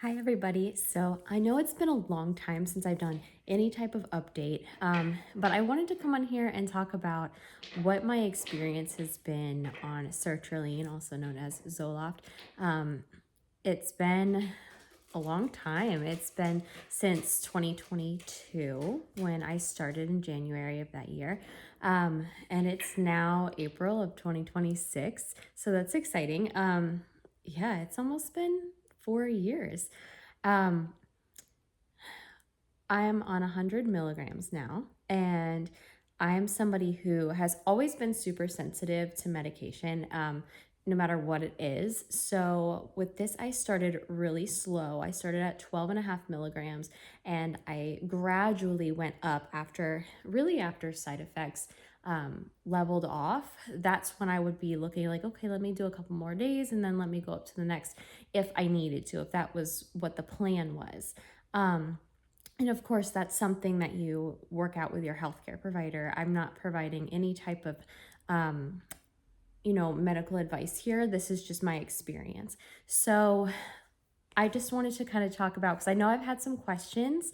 Hi, everybody. So I know it's been a long time since I've done any type of update, but I wanted to come on here and talk about what my experience has been on Sertraline, also known as Zoloft. Um, it's been a long time. It's been since 2022 when I started in January of that year. And it's now April of 2026. So that's exciting. Yeah, it's almost been 4 years. Um, I am on 100 milligrams now, and I am somebody who has always been super sensitive to medication, no matter what it is. So with this, I started really slow. I started at 12 and a half milligrams, and I gradually went up after side effects leveled off. That's when I would be looking like, okay, let me do a couple more days, and then let me go up to the next if I needed to, if that was what the plan was. And of course, that's something that you work out with your healthcare provider. I'm not providing any type of, um, medical advice here. This is just my experience. So I just wanted to kind of talk about, because I know I've had some questions,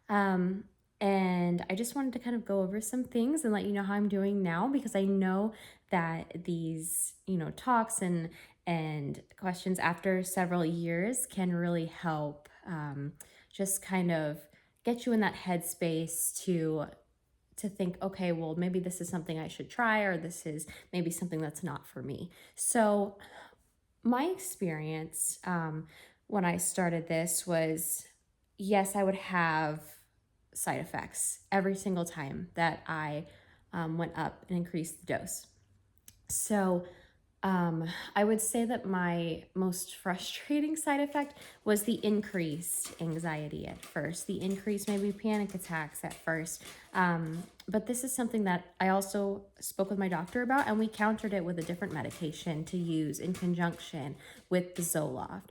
um, and I just wanted to kind of go over some things and let you know how I'm doing now, because I know that these, talks and questions after several years can really help, just kind of get you in that headspace to think, okay, well, maybe this is something I should try, or this is maybe something that's not for me. So my experience, when I started this was, yes, I would have side effects every single time that I went up and increased the dose. So I would say that my most frustrating side effect was the increased anxiety at first, the increased maybe panic attacks at first. But this is something that I also spoke with my doctor about, and we countered it with a different medication to use in conjunction with the Zoloft.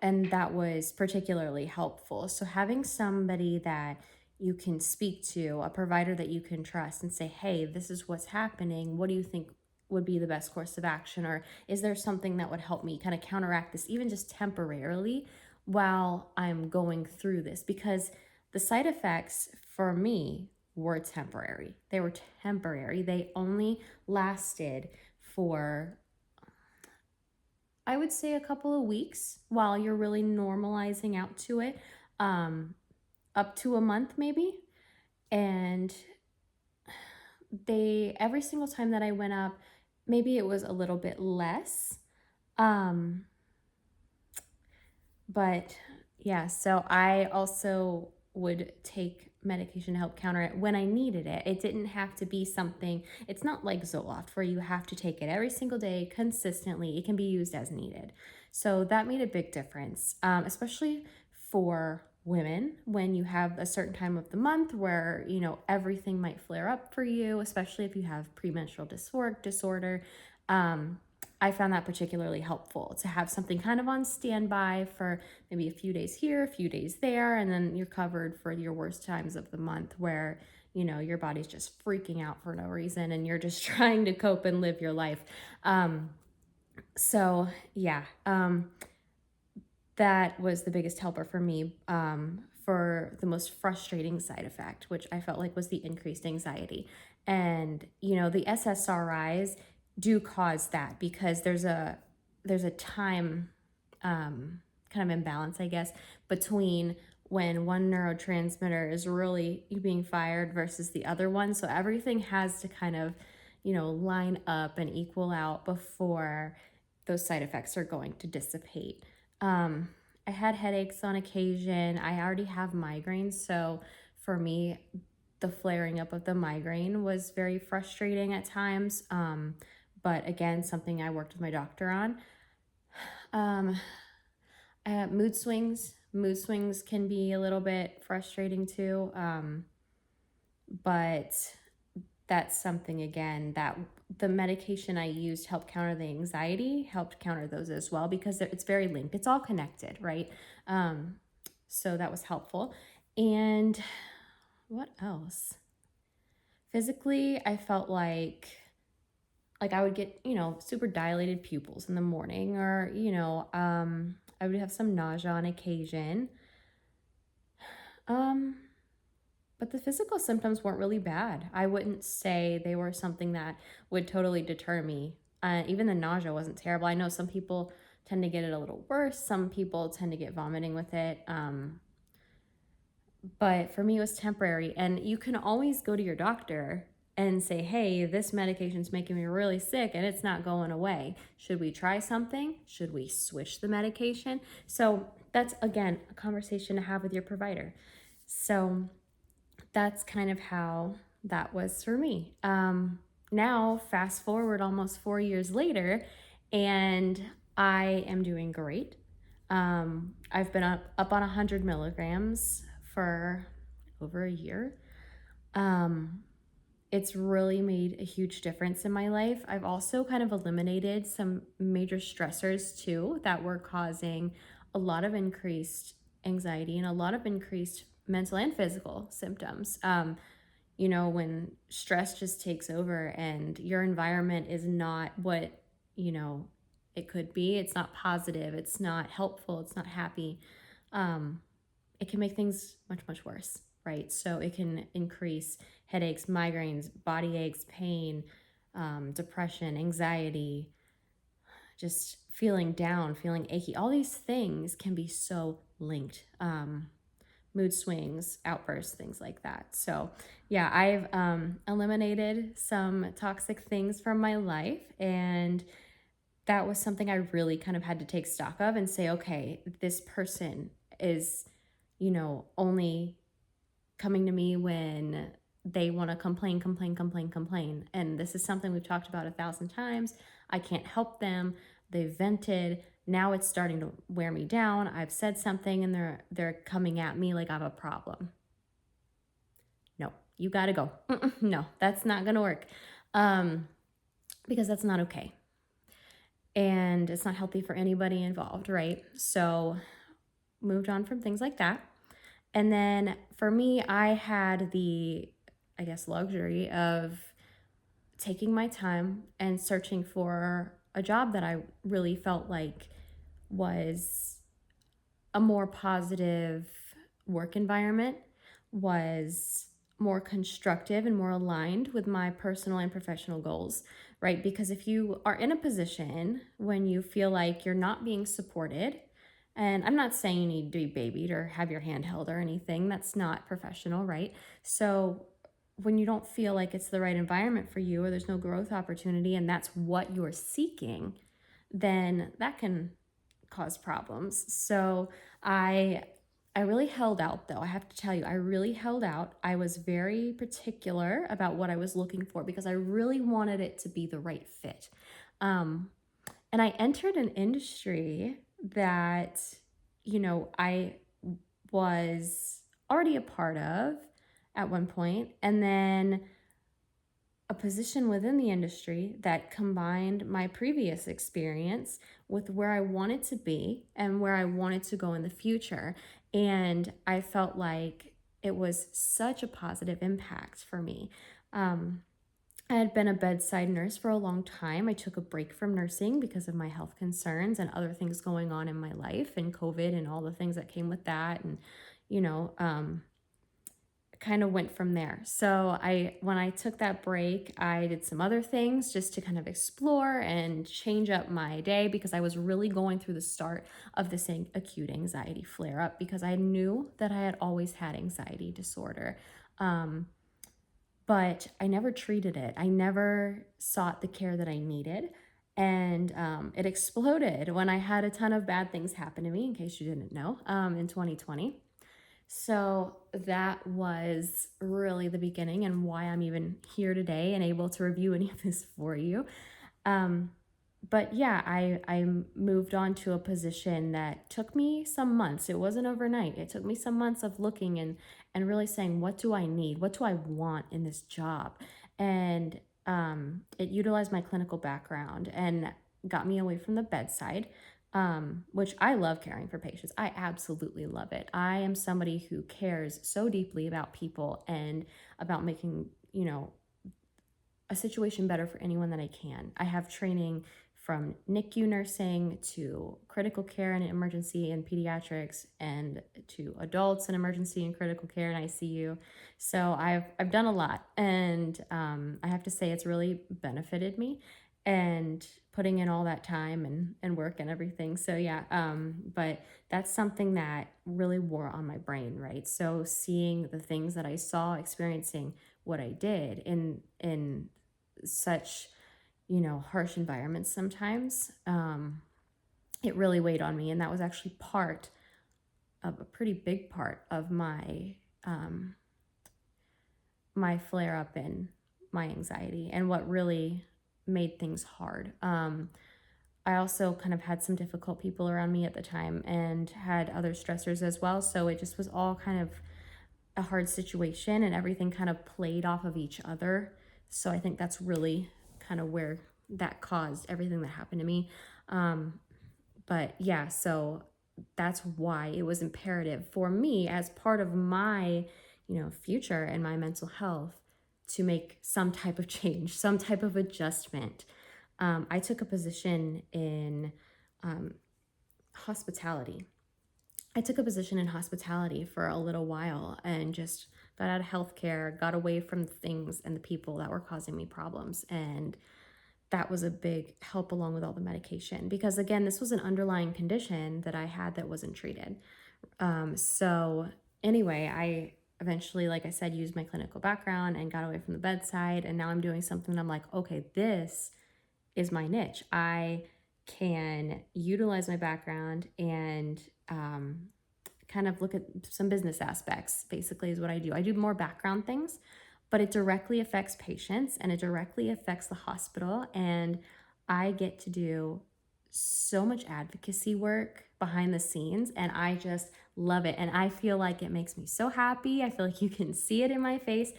And that was particularly helpful. So having somebody that you can speak to, a provider that you can trust, and say, hey, this is what's happening. What do you think would be the best course of action? Or is there something that would help me kind of counteract this, even just temporarily, while I'm going through this? Because the side effects for me were temporary. They were temporary. They only lasted for, I would say, a couple of weeks while you're really normalizing out to it, up to a month maybe. And every single time that I went up, maybe it was a little bit less. Um, but yeah, so I also would take medication to help counter it when I needed it. It didn't have to be something, it's not like Zoloft where you have to take it every single day consistently. It can be used as needed. So that made a big difference, especially for women when you have a certain time of the month where, everything might flare up for you, especially if you have premenstrual disorder. I found that particularly helpful to have something kind of on standby for maybe a few days here, a few days there, and then you're covered for your worst times of the month where, your body's just freaking out for no reason and you're just trying to cope and live your life. So yeah, that was the biggest helper for me, for the most frustrating side effect, which I felt like was the increased anxiety. And, the SSRIs do cause that because there's a time, kind of imbalance, I guess, between when one neurotransmitter is really being fired versus the other one. So everything has to kind of, line up and equal out before those side effects are going to dissipate. I had headaches on occasion. I already have migraines. So for me, the flaring up of the migraine was very frustrating at times. But again, something I worked with my doctor on. Um, Mood swings. Mood swings can be a little bit frustrating too. But that's something, again, that the medication I used helped counter the anxiety, helped counter those as well, because it's very linked. It's all connected, right? So that was helpful. And what else? Physically, I felt like I would get, super dilated pupils in the morning, or, I would have some nausea on occasion. Um, but the physical symptoms weren't really bad. I wouldn't say they were something that would totally deter me. Even the nausea wasn't terrible. I know some people tend to get it a little worse. Some people tend to get vomiting with it. But for me, it was temporary. And you can always go to your doctor and say, hey, this medication's making me really sick and it's not going away. Should we try something? Should we switch the medication? So that's, again, a conversation to have with your provider. So that's kind of how that was for me. Now, fast forward almost 4 years later, and I am doing great. I've been up on 100 milligrams for over a year. Um, it's really made a huge difference in my life. I've also kind of eliminated some major stressors too that were causing a lot of increased anxiety and a lot of increased mental and physical symptoms. When stress just takes over and your environment is not what, you know, it could be, it's not positive, it's not helpful, it's not happy. Um, it can make things much, much worse, right? So it can increase headaches, migraines, body aches, pain, depression, anxiety, just feeling down, feeling achy. All these things can be so linked. Mood swings, outbursts, things like that. So, yeah, I've eliminated some toxic things from my life. And that was something I really kind of had to take stock of and say, okay, this person is, only coming to me when they want to complain, complain, complain, complain. And this is something we've talked about 1,000 times. I can't help them. They've vented. Now it's starting to wear me down. I've said something and they're coming at me like I have a problem. No, you got to go. No, that's not going to work. Because that's not okay. And it's not healthy for anybody involved, right? So moved on from things like that. And then for me, I had the, I guess, luxury of taking my time and searching for a job that I really felt like was a more positive work environment, was more constructive and more aligned with my personal and professional goals, right? Because if you are in a position when you feel like you're not being supported, and I'm not saying you need to be babied or have your hand held or anything, that's not professional, right? So when you don't feel like it's the right environment for you or there's no growth opportunity and that's what you're seeking, then that can cause problems. So I I really held out though. I have to tell you, I really held out. I was very particular about what I was looking for because I really wanted it to be the right fit. Um, and I entered an industry that, I was already a part of at one point, and then a position within the industry that combined my previous experience with where I wanted to be and where I wanted to go in the future. And I felt like it was such a positive impact for me. Um, I had been a bedside nurse for a long time. I took a break from nursing because of my health concerns and other things going on in my life and COVID and all the things that came with that. And, you know, kind of went from there. So when I took that break, I did some other things just to kind of explore and change up my day because I was really going through the start of this acute anxiety flare up because I knew that I had always had anxiety disorder. But I never treated it. I never sought the care that I needed. And it exploded when I had a ton of bad things happen to me, in case you didn't know, in 2020. So that was really the beginning and why I'm even here today and able to review any of this for you. Um, but yeah, I moved on to a position that took me some months. It wasn't overnight. It took me some months of looking and really saying, what do I need? What do I want in this job? And it utilized my clinical background and got me away from the bedside, which I love caring for patients. I absolutely love it. I am somebody who cares so deeply about people and about making, a situation better for anyone that I can. I have training from NICU nursing to critical care and emergency and pediatrics and to adults and emergency and critical care and ICU. So I've done a lot, and I have to say it's really benefited me, and putting in all that time and work and everything. So yeah, but that's something that really wore on my brain, right? So seeing the things that I saw, experiencing what I did in such, harsh environments sometimes, it really weighed on me. And that was actually part of a pretty big part of my flare up in my anxiety and what really made things hard. I also kind of had some difficult people around me at the time and had other stressors as well. So it just was all kind of a hard situation, and everything kind of played off of each other. So I think that's really kind of where that caused everything that happened to me. Um, but yeah, so that's why it was imperative for me as part of my, future and my mental health to make some type of change, some type of adjustment. I took a position in um, hospitality. I took a position in hospitality for a little while and just got out of healthcare, got away from the things and the people that were causing me problems. And that was a big help along with all the medication because, again, this was an underlying condition that I had that wasn't treated. So anyway, I eventually, like I said, used my clinical background and got away from the bedside. And now I'm doing something that I'm like, okay, this is my niche. I can utilize my background and kind of look at some business aspects, basically, is what I do. I do more background things, but it directly affects patients and it directly affects the hospital. And I get to do so much advocacy work behind the scenes, and I just love it. And I feel like it makes me so happy. I feel like you can see it in my face.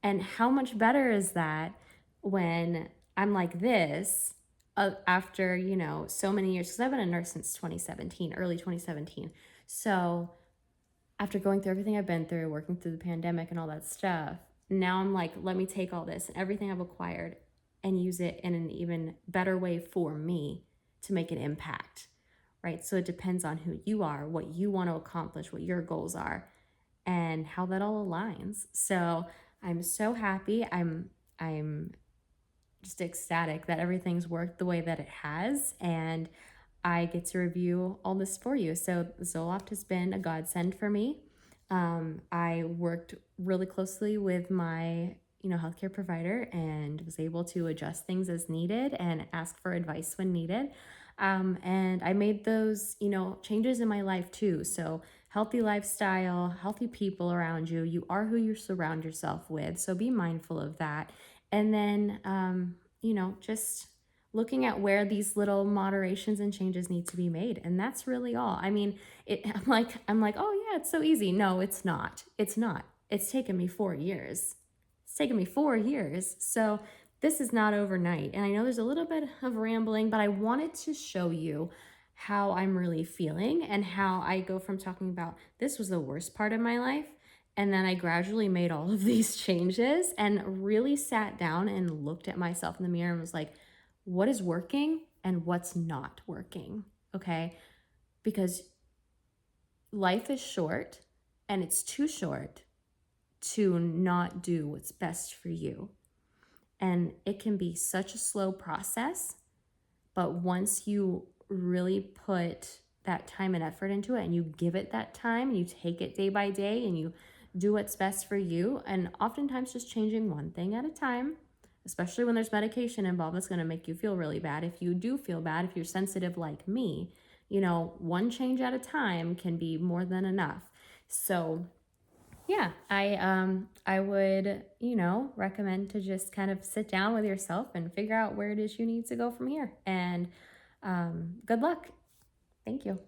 And how much better is that when I'm like this after, so many years? Because I've been a nurse since 2017, early 2017. So after going through everything I've been through, working through the pandemic and all that stuff, now I'm like, let me take all this and everything I've acquired and use it in an even better way for me to make an impact, right? So it depends on who you are, what you want to accomplish, what your goals are, and how that all aligns. So I'm so happy. I'm just ecstatic that everything's worked the way that it has, and I get to review all this for you. So Zoloft has been a godsend for me. I worked really closely with my, healthcare provider and was able to adjust things as needed and ask for advice when needed. And I made those, changes in my life too. So healthy lifestyle, healthy people around you. You are who you surround yourself with. So be mindful of that. And then, just looking at where these little moderations and changes need to be made. And that's really all. I mean, I'm like, oh yeah, it's so easy. No, it's not. It's not. It's taken me 4 years. It's taken me 4 years. So this is not overnight. And I know there's a little bit of rambling, but I wanted to show you how I'm really feeling and how I go from talking about this was the worst part of my life. And then I gradually made all of these changes and really sat down and looked at myself in the mirror and was like, what is working and what's not working, okay? Because life is short, and it's too short to not do what's best for you. And it can be such a slow process, but once you really put that time and effort into it and you give it that time and you take it day by day and you do what's best for you, and oftentimes just changing one thing at a time, especially when there's medication involved, that's going to make you feel really bad. If you do feel bad, if you're sensitive like me, one change at a time can be more than enough. So yeah, I would, recommend to just kind of sit down with yourself and figure out where it is you need to go from here. And good luck. Thank you.